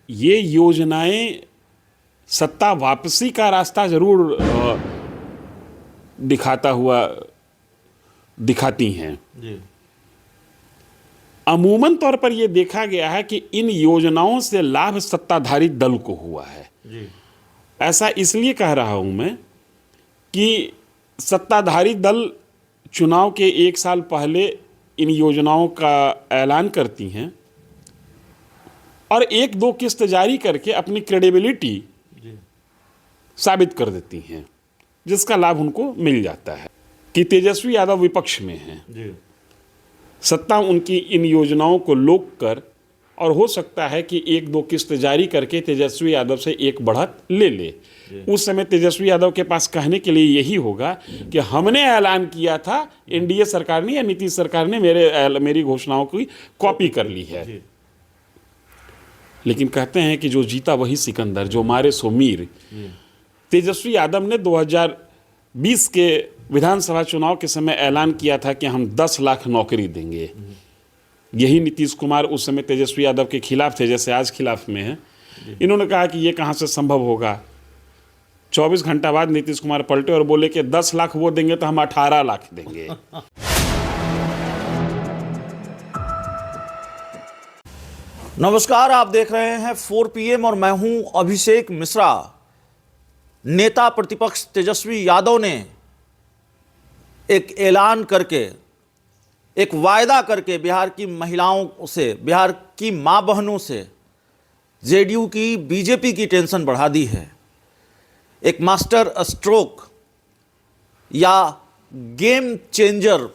ये योजनाएं सत्ता वापसी का रास्ता जरूर दिखाती हैं जी। अमूमन तौर पर यह देखा गया है कि इन योजनाओं से लाभ सत्ताधारी दल को हुआ है। जी। ऐसा इसलिए कह रहा हूं मैं कि सत्ताधारी दल चुनाव के एक साल पहले इन योजनाओं का ऐलान करती हैं और एक दो किस्त जारी करके अपनी क्रेडिबिलिटी साबित कर देती हैं, जिसका लाभ उनको मिल जाता है। कि तेजस्वी यादव विपक्ष में हैं, सत्ता उनकी इन योजनाओं को लोक कर और हो सकता है कि एक दो किस्त जारी करके तेजस्वी यादव से एक बढ़त ले ले। उस समय तेजस्वी यादव के पास कहने के लिए यही होगा कि हमने ऐलान किया था, एनडीए सरकार ने या नीतीश सरकार ने मेरी घोषणाओं की कॉपी कर ली है। लेकिन कहते हैं कि जो जीता वही सिकंदर, जो मारे सो मीर। तेजस्वी यादव ने 2020 के विधानसभा चुनाव के समय ऐलान किया था कि हम 10 लाख नौकरी देंगे। यही नीतीश कुमार उस समय तेजस्वी यादव के खिलाफ थे, जैसे आज खिलाफ में हैं। इन्होंने कहा कि ये कहाँ से संभव होगा। 24 घंटा बाद नीतीश कुमार पलटे और बोले कि 10 लाख वो देंगे तो हम 18 लाख देंगे। नमस्कार, आप देख रहे हैं 4 PM और मैं हूं अभिषेक मिश्रा। नेता प्रतिपक्ष तेजस्वी यादव ने एक ऐलान करके, एक वायदा करके बिहार की महिलाओं से, बिहार की मां बहनों से जेडीयू की, बीजेपी की टेंशन बढ़ा दी है। एक मास्टर स्ट्रोक या गेम चेंजर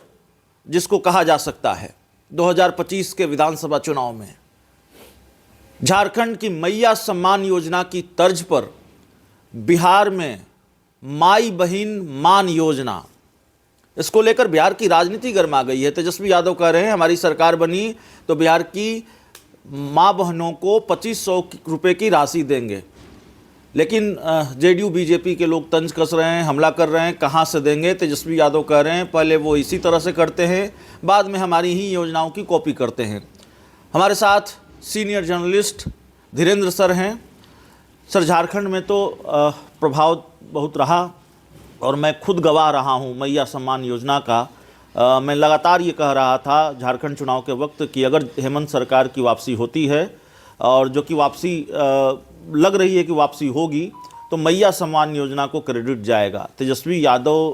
जिसको कहा जा सकता है 2025 के विधानसभा चुनाव में झारखंड की मैया सम्मान योजना की तर्ज पर बिहार में माई बहिन मान योजना, इसको लेकर बिहार की राजनीति गर्मा गई है। तेजस्वी यादव कह रहे हैं हमारी सरकार बनी तो बिहार की मां बहनों को 2500 रुपये की राशि देंगे। लेकिन जेडीयू बीजेपी के लोग तंज कस रहे हैं, हमला कर रहे हैं, कहाँ से देंगे। तेजस्वी यादव कह रहे हैं पहले वो इसी तरह से करते हैं, बाद में हमारी ही योजनाओं की कॉपी करते हैं। हमारे साथ सीनियर जर्नलिस्ट धीरेन्द्र सर हैं। सर, झारखंड में तो प्रभाव बहुत रहा और मैं खुद गवाह रहा हूं मैया सम्मान योजना का। मैं लगातार ये कह रहा था झारखंड चुनाव के वक्त कि अगर हेमंत सरकार की वापसी होती है और जो कि वापसी लग रही है कि वापसी होगी, तो मैया सम्मान योजना को क्रेडिट जाएगा। तेजस्वी यादव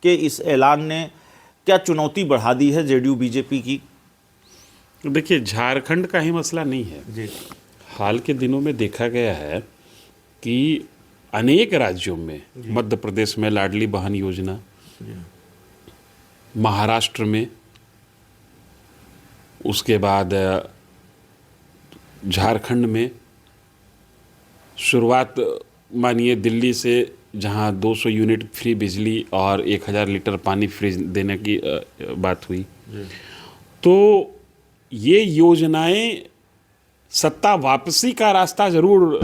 के इस ऐलान ने क्या चुनौती बढ़ा दी है जेडीयू बीजेपी की? देखिए, झारखंड का ही मसला नहीं है जी। हाल के दिनों में देखा गया है कि अनेक राज्यों में, मध्य प्रदेश में लाडली बहन योजना, महाराष्ट्र में, उसके बाद झारखंड में, शुरुआत मानिए दिल्ली से, जहां 200 यूनिट फ्री बिजली और 1000 लीटर पानी फ्री देने की बात हुई। तो ये योजनाएं सत्ता वापसी का रास्ता जरूर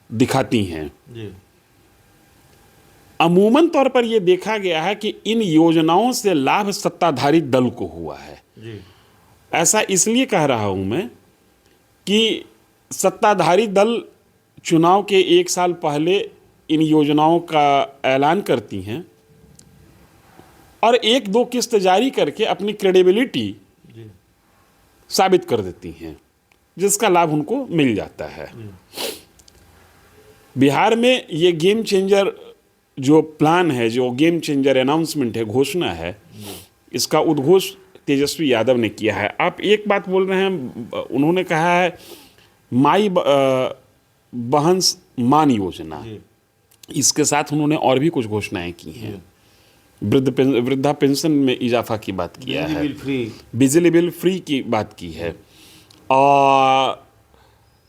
दिखाती हैं। अमूमन तौर पर यह देखा गया है कि इन योजनाओं से लाभ सत्ताधारी दल को हुआ है। ऐसा इसलिए कह रहा हूं मैं कि सत्ताधारी दल चुनाव के एक साल पहले इन योजनाओं का ऐलान करती हैं और एक दो किस्त जारी करके अपनी क्रेडिबिलिटी साबित कर देती हैं, जिसका लाभ उनको मिल जाता है। बिहार में ये गेम चेंजर जो प्लान है, जो गेम चेंजर अनाउंसमेंट है, घोषणा है, इसका उद्घोष तेजस्वी यादव ने किया है। आप एक बात बोल रहे हैं, उन्होंने कहा है माई बहन मान योजना। इसके साथ उन्होंने और भी कुछ घोषणाएं की हैं। वृद्धा पेंशन में इजाफा की बात किया है, बिजली बिल फ्री की बात की है, और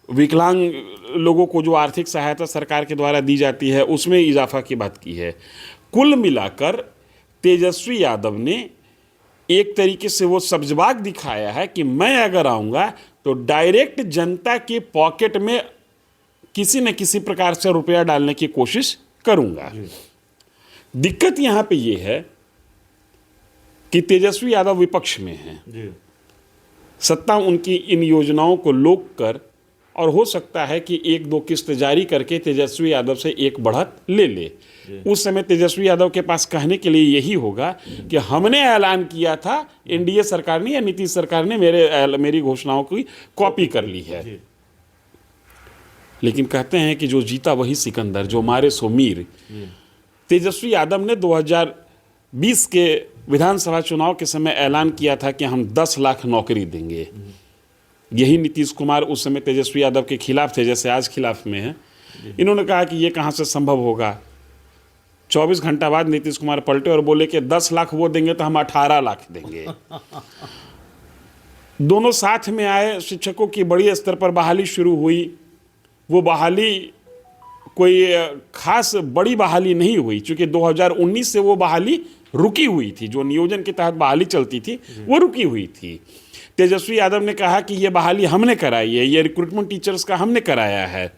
विकलांग लोगों को जो आर्थिक सहायता सरकार के द्वारा दी जाती है उसमें इजाफा की बात की है। कुल मिलाकर तेजस्वी यादव ने एक तरीके से वो सब्जबाग दिखाया है कि मैं अगर आऊँगा तो डायरेक्ट जनता के पॉकेट में किसी न किसी प्रकार से रुपया डालने की कोशिश करूँगा। दिक्कत यहाँ पे ये है कि तेजस्वी यादव विपक्ष में हैं, सत्ता उनकी इन योजनाओं को लोक कर और हो सकता है कि एक दो किस्त जारी करके तेजस्वी यादव से एक बढ़त ले ले। उस समय तेजस्वी यादव के पास कहने के लिए यही होगा कि हमने ऐलान किया था, एनडीए सरकार ने या नीतीश सरकार ने मेरी घोषणाओं की कॉपी कर ली है। लेकिन कहते हैं कि जो जीता वही सिकंदर, जो मारे सो मीर। तेजस्वी यादव ने 2020 के विधानसभा चुनाव के समय ऐलान किया था कि हम 10 लाख नौकरी देंगे। यही नीतीश कुमार उस समय तेजस्वी यादव के खिलाफ थे, जैसे आज खिलाफ में हैं। इन्होंने कहा कि ये कहाँ से संभव होगा। 24 घंटा बाद नीतीश कुमार पलटे और बोले कि 10 लाख वो देंगे तो हम 18 लाख देंगे। दोनों साथ में आए। शिक्षकों की बड़ी स्तर पर बहाली शुरू हुई। वो बहाली कोई खास बड़ी बहाली नहीं हुई, क्योंकि 2019 से वो बहाली रुकी हुई थी। जो नियोजन के तहत बहाली चलती थी वो रुकी हुई थी। तेजस्वी यादव ने कहा कि ये बहाली हमने कराई है, ये रिक्रूटमेंट टीचर्स का हमने कराया है।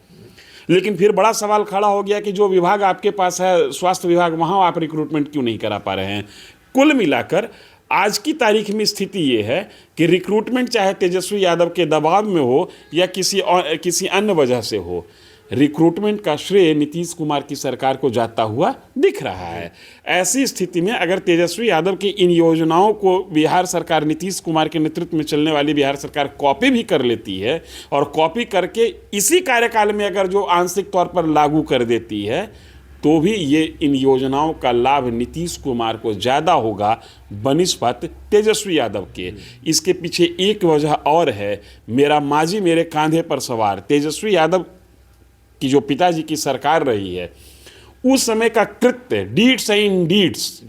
लेकिन फिर बड़ा सवाल खड़ा हो गया कि जो विभाग आपके पास है, स्वास्थ्य विभाग, वहाँ आप रिक्रूटमेंट क्यों नहीं करा पा रहे हैं। कुल मिलाकर आज की तारीख में स्थिति ये है कि रिक्रूटमेंट चाहे तेजस्वी यादव के दबाव में हो या किसी अन्य वजह से हो, रिक्रूटमेंट का श्रेय नीतीश कुमार की सरकार को जाता हुआ दिख रहा है। ऐसी स्थिति में अगर तेजस्वी यादव की इन योजनाओं को बिहार सरकार, नीतीश कुमार के नेतृत्व में चलने वाली बिहार सरकार कॉपी भी कर लेती है और कॉपी करके इसी कार्यकाल में अगर जो आंशिक तौर पर लागू कर देती है, तो भी ये इन योजनाओं का लाभ नीतीश कुमार को ज़्यादा होगा बनिस्बत तेजस्वी यादव के। इसके पीछे एक वजह और है, मेरा माजी मेरे कांधे पर सवार। तेजस्वी यादव की जो पिताजी की सरकार रही है, उस समय का कृत्य, डीड्स एंड डीड्स,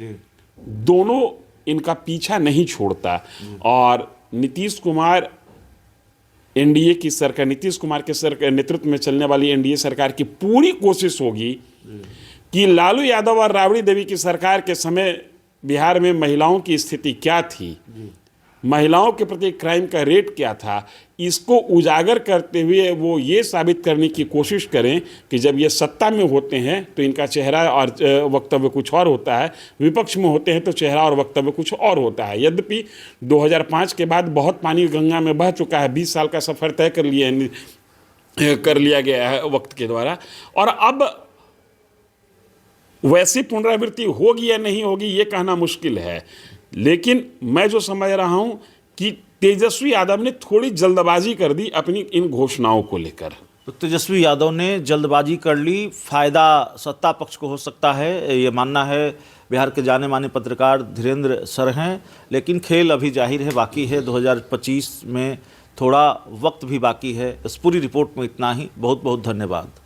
दोनों इनका पीछा नहीं छोड़ता। और नीतीश कुमार एनडीए की सरकार, नीतीश कुमार के नेतृत्व में चलने वाली एनडीए सरकार की पूरी कोशिश होगी कि लालू यादव और राबड़ी देवी की सरकार के समय बिहार में महिलाओं की स्थिति क्या थी, महिलाओं के प्रति क्राइम का रेट क्या था, इसको उजागर करते हुए वो ये साबित करने की कोशिश करें कि जब ये सत्ता में होते हैं तो इनका चेहरा और वक्तव्य कुछ और होता है, विपक्ष में होते हैं तो चेहरा और वक्तव्य कुछ और होता है। यद्यपि 2005 के बाद बहुत पानी गंगा में बह चुका है, 20 साल का सफ़र तय कर लिया गया है वक्त के द्वारा, और अब वैसी पुनरावृत्ति होगी या नहीं होगी ये कहना मुश्किल है। लेकिन मैं जो समझ रहा हूं कि तेजस्वी यादव ने थोड़ी जल्दबाजी कर दी अपनी इन घोषणाओं को लेकर। तो तेजस्वी यादव ने जल्दबाजी कर ली, फायदा सत्ता पक्ष को हो सकता है, ये मानना है बिहार के जाने माने पत्रकार धीरेन्द्र सर हैं। लेकिन खेल अभी जाहिर है बाकी है, 2025 में थोड़ा वक्त भी बाकी है। इस पूरी रिपोर्ट में इतना ही। बहुत बहुत धन्यवाद।